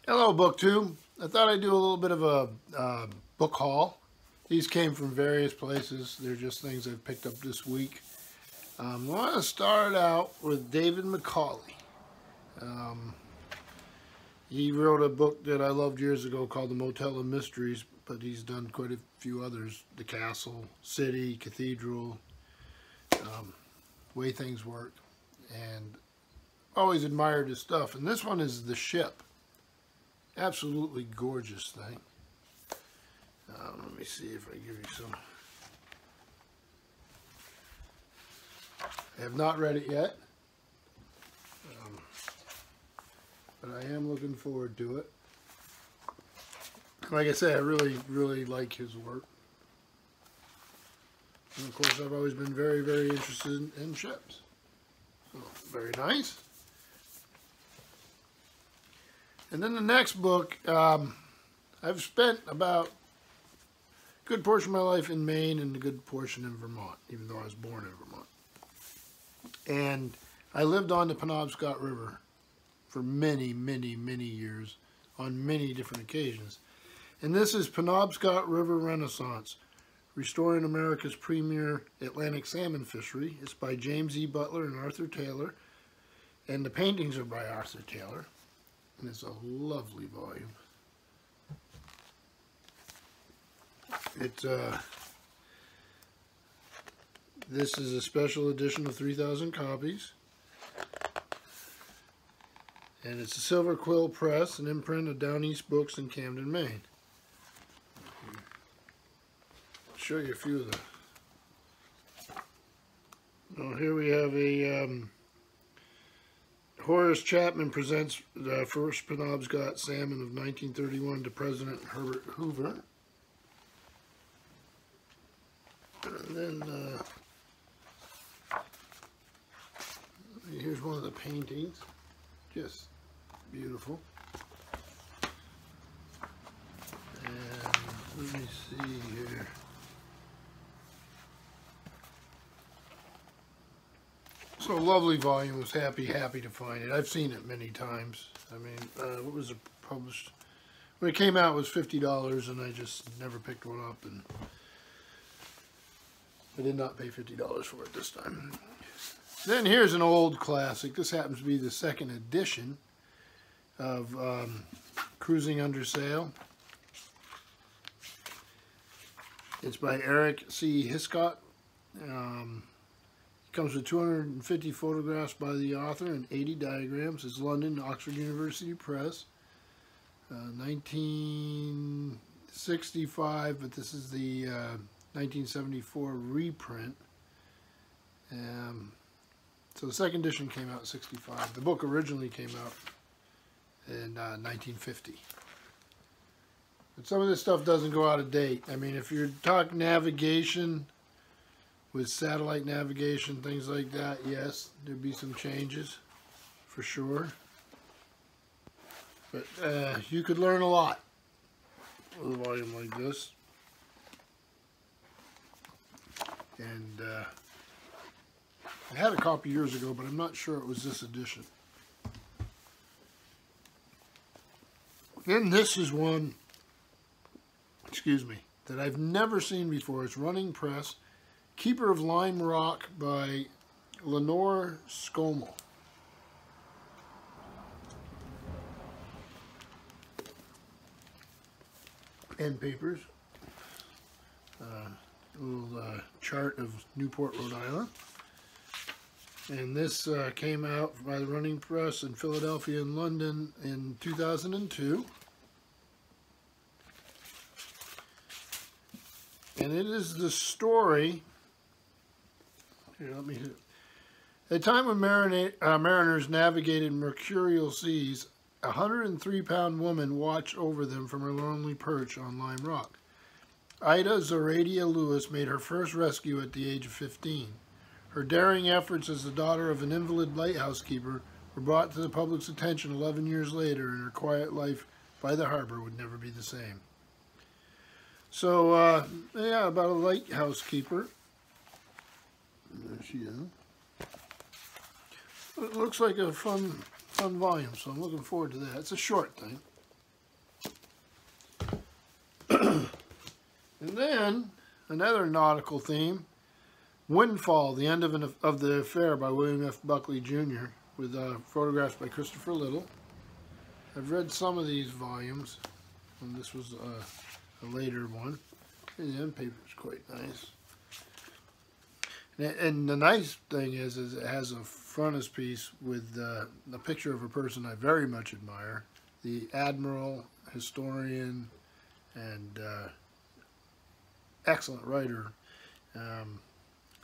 Hello, BookTube. I thought I'd do a little bit of a book haul. These came from various places. They're just things I've picked up this week. I want to start out with David Macaulay. Um, he wrote a book that I loved years ago called The Motel of Mysteries, but he's done quite a few others. The Castle, City, Cathedral, Way Things Work, and always admired his stuff. And this one is The Ship. Absolutely gorgeous thing. Let me see if I give you some. I have not read it yet, but I am looking forward to it. Like I said, I really like his work. And of course, I've always been very interested in ships. So, very nice. And then the next book, I've spent about a good portion of my life in Maine and a good portion in Vermont, even though I was born in Vermont. And I lived on the Penobscot River for many years on many different occasions. And this is Penobscot River Renaissance, Restoring America's Premier Atlantic Salmon Fishery. It's by James E. Butler and Arthur Taylor. And the paintings are by Arthur Taylor. And it's a lovely volume. This is a special edition of 3,000 copies. And it's a Silver Quill Press, an imprint of Down East Books in Camden, Maine. I'll show you a few of the... Well, here we have a... Horace Chapman presents the first Penobscot salmon of 1931 to President Herbert Hoover. And then here's one of the paintings. Just beautiful. And let me see here. So lovely volume. Was happy to find it. I've seen it many times. I mean, what was it published? When it came out, it was $50, and I just never picked one up, and I did not pay $50 for it this time. Then here's an old classic. This happens to be the second edition of Cruising Under Sail. It's by Eric C. Hiscott. Comes with 250 photographs by the author and 80 diagrams. It's London, Oxford University Press. 1965, but this is the 1974 reprint. So the second edition came out in 65. The book originally came out in 1950. But some of this stuff doesn't go out of date. I mean, if you're talking navigation, with satellite navigation, things like that, yes, there'd be some changes, for sure. But you could learn a lot with a volume like this. And I had a copy years ago, but I'm not sure it was this edition. Then this is one, excuse me, that I've never seen before. It's Running Press. Keeper of Lime Rock by Lenore Scommel. And papers. A little chart of Newport, Rhode Island. And this came out by the Running Press in Philadelphia and London in 2002. And it is the story... Here, let me hit. At the time when mariners navigated mercurial seas, a 103-pound woman watched over them from her lonely perch on Lime Rock. Ida Zoradia Lewis made her first rescue at the age of 15. Her daring efforts as the daughter of an invalid lighthouse keeper were brought to the public's attention 11 years later, and her quiet life by the harbor would never be the same. So, yeah, about a lighthouse keeper. There she is. It looks like a fun volume, so I'm looking forward to that. It's a short thing. And then another nautical theme, Windfall, the End of the Affair by William F. Buckley Jr. with photographs by Christopher Little. I've read some of these volumes, and this was a later one. The end paper is quite nice. And the nice thing is it has a frontispiece with a picture of a person I very much admire, the admiral, historian, and excellent writer,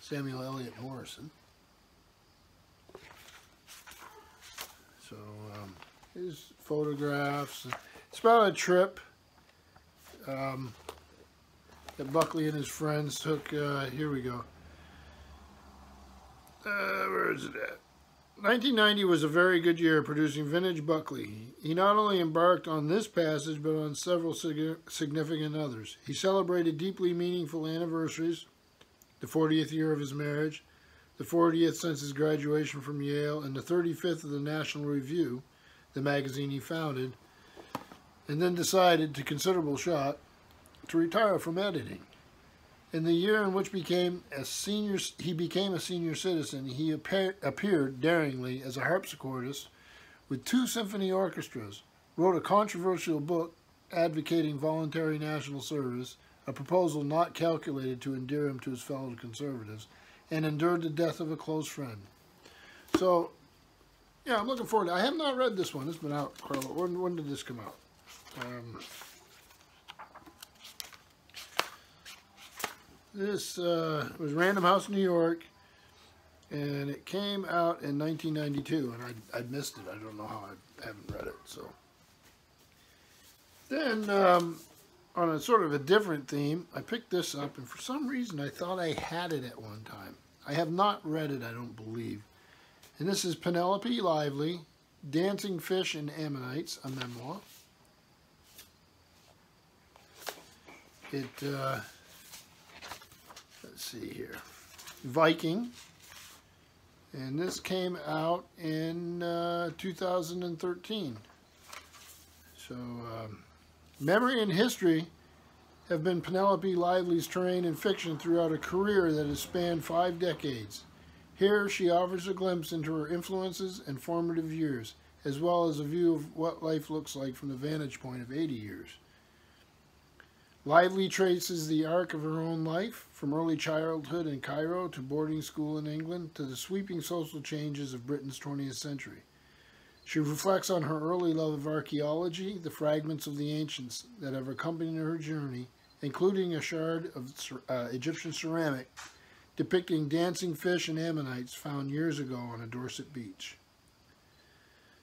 Samuel Eliot Morison. So his photographs. It's about a trip that Buckley and his friends took. Here we go. Where is it at? 1990 was a very good year producing vintage Buckley. He not only embarked on this passage, but on several significant others. He celebrated deeply meaningful anniversaries, the 40th year of his marriage, the 40th since his graduation from Yale, and the 35th of the National Review, the magazine he founded, and then decided, to considerable shock, to retire from editing. In the year in which he became a senior citizen, he appeared daringly as a harpsichordist with 2 symphony orchestras, wrote a controversial book advocating voluntary national service, a proposal not calculated to endear him to his fellow conservatives, and endured the death of a close friend. So, yeah, I'm looking forward to it. I have not read this one. It's been out quite a while. When did this come out? This was Random House, New York, and it came out in 1992, and I missed it. I don't know how I haven't read it. So then, on a sort of a different theme, I picked this up, and for some reason I thought I had it at one time. I have not read it, I don't believe. And this is Penelope Lively, Dancing Fish and Ammonites, a memoir. Let's see here, Viking, and this came out in 2013. So memory and history have been Penelope Lively's terrain in fiction throughout a career that has spanned 5 decades. Here she offers a glimpse into her influences and formative years, as well as a view of what life looks like from the vantage point of 80 years. Lively traces the arc of her own life, from early childhood in Cairo to boarding school in England to the sweeping social changes of Britain's 20th century. She reflects on her early love of archaeology, the fragments of the ancients that have accompanied her journey, including a shard of Egyptian ceramic depicting dancing fish and ammonites found years ago on a Dorset beach.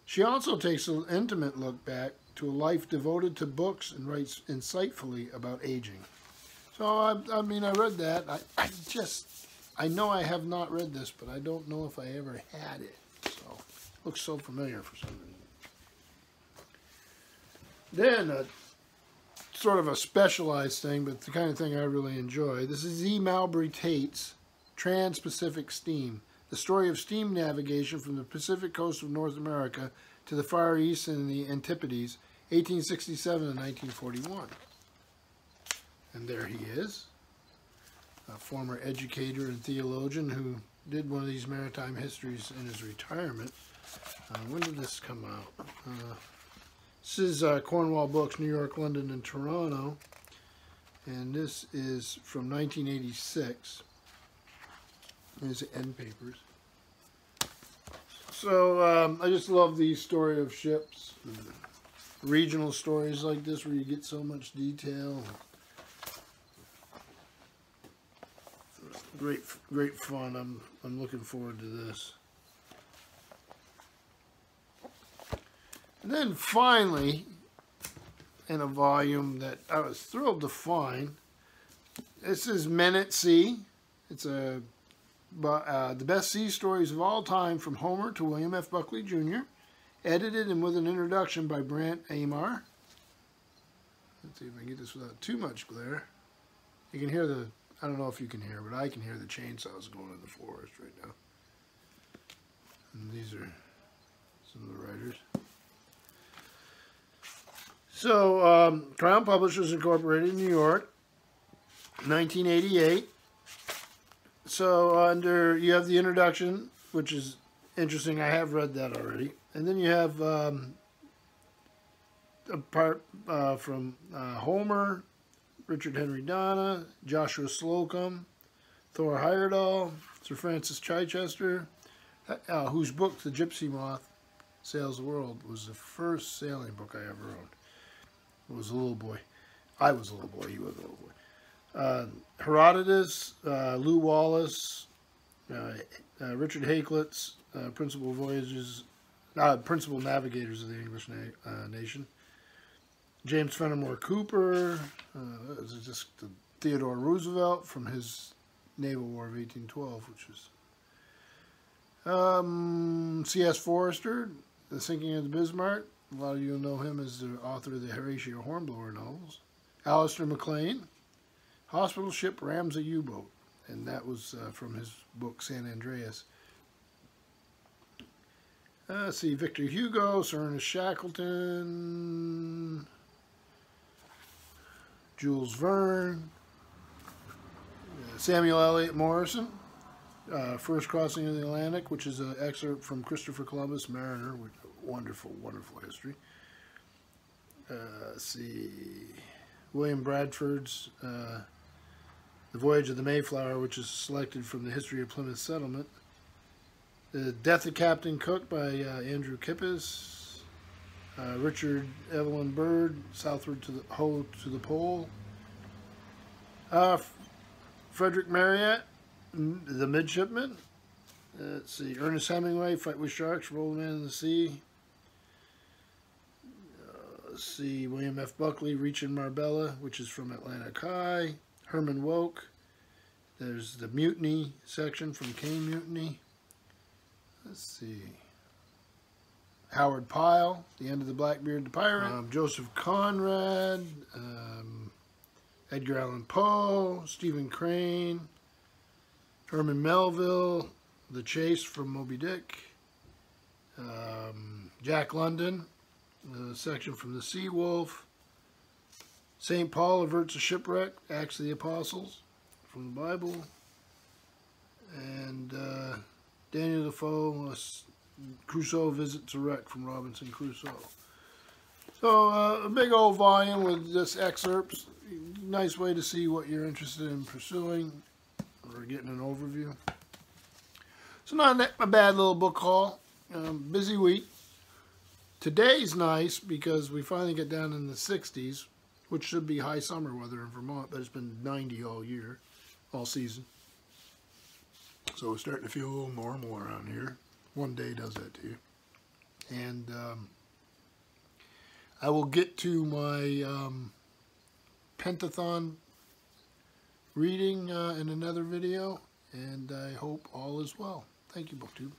She also takes an intimate look back to a life devoted to books and writes insightfully about aging. So, I mean, I read that. I know I have not read this, but I don't know if I ever had it. So, it looks so familiar for some reason. Then, sort of a specialized thing, but the kind of thing I really enjoy. This is E. Mowbray Tate's Trans-Pacific Steam, the story of steam navigation from the Pacific coast of North America to the Far East and the Antipodes, 1867 and 1941. And there he is, a former educator and theologian who did one of these maritime histories in his retirement. When did this come out? This is Cornwall Books, New York, London, and Toronto. And this is from 1986. There's the end papers. So I just love the story of ships, regional stories like this where you get so much detail. Great fun. I'm looking forward to this. And then finally, in a volume that I was thrilled to find, this is Men at Sea. It's the best sea stories of all time from Homer to William F. Buckley Jr., edited and with an introduction by Brant Amar. Let's see if I can get this without too much glare. You can hear the, I don't know if you can hear, but I can hear the chainsaws going in the forest right now. And these are some of the writers. So, Crown Publishers Incorporated, New York. 1988. So under, you have the introduction, which is interesting. I have read that already. And then you have a part from Homer, Richard Henry Donna, Joshua Slocum, Thor Heyerdahl, Sir Francis Chichester, whose book, The Gypsy Moth Sails the World, was the first sailing book I ever owned. I was a little boy. I was a little boy. He was a little boy. Herodotus, Lew Wallace, Richard Hakluyt, principal navigators of the English nation. James Fenimore Cooper, just Theodore Roosevelt from his Naval War of 1812, which is C.S. Forester, The Sinking of the Bismarck. A lot of you know him as the author of the Horatio Hornblower novels. Alistair MacLean, Hospital Ship Rams a U-Boat, and that was from his book San Andreas. Let's see, Victor Hugo, Sir Ernest Shackleton, Jules Verne, Samuel Eliot Morison, First Crossing of the Atlantic, which is an excerpt from Christopher Columbus, Mariner, which wonderful, wonderful history. Let's see, William Bradford's The Voyage of the Mayflower, which is selected from the History of Plymouth Settlement. The Death of Captain Cook by Andrew Kippis. Richard Evelyn Byrd, Southward to the Pole. Frederick Marryat, The Midshipman. Let's see, Ernest Hemingway, Fight with Sharks, Roll the Man in the Sea. Let's see, William F. Buckley, Reaching Marbella, which is from Atlantic High. Herman Wouk. There's the Mutiny section from Caine Mutiny. Let's see. Howard Pyle, The End of the Blackbeard the Pirate. Joseph Conrad. Edgar Allan Poe. Stephen Crane. Herman Melville. The Chase from Moby Dick. Jack London. A section from The Sea Wolf. St. Paul averts a shipwreck. Acts of the Apostles from the Bible. And Daniel Defoe, Crusoe Visits a Wreck from Robinson Crusoe. So a big old volume with just excerpts. Nice way to see what you're interested in pursuing or getting an overview. So not a bad little book haul. Busy week. Today's nice because we finally get down in the 60s, which should be high summer weather in Vermont, but it's been 90 all year, all season. So it's starting to feel a little normal around here. One day does that to you. And I will get to my Pentathon reading in another video, and I hope all is well. Thank you, BookTube.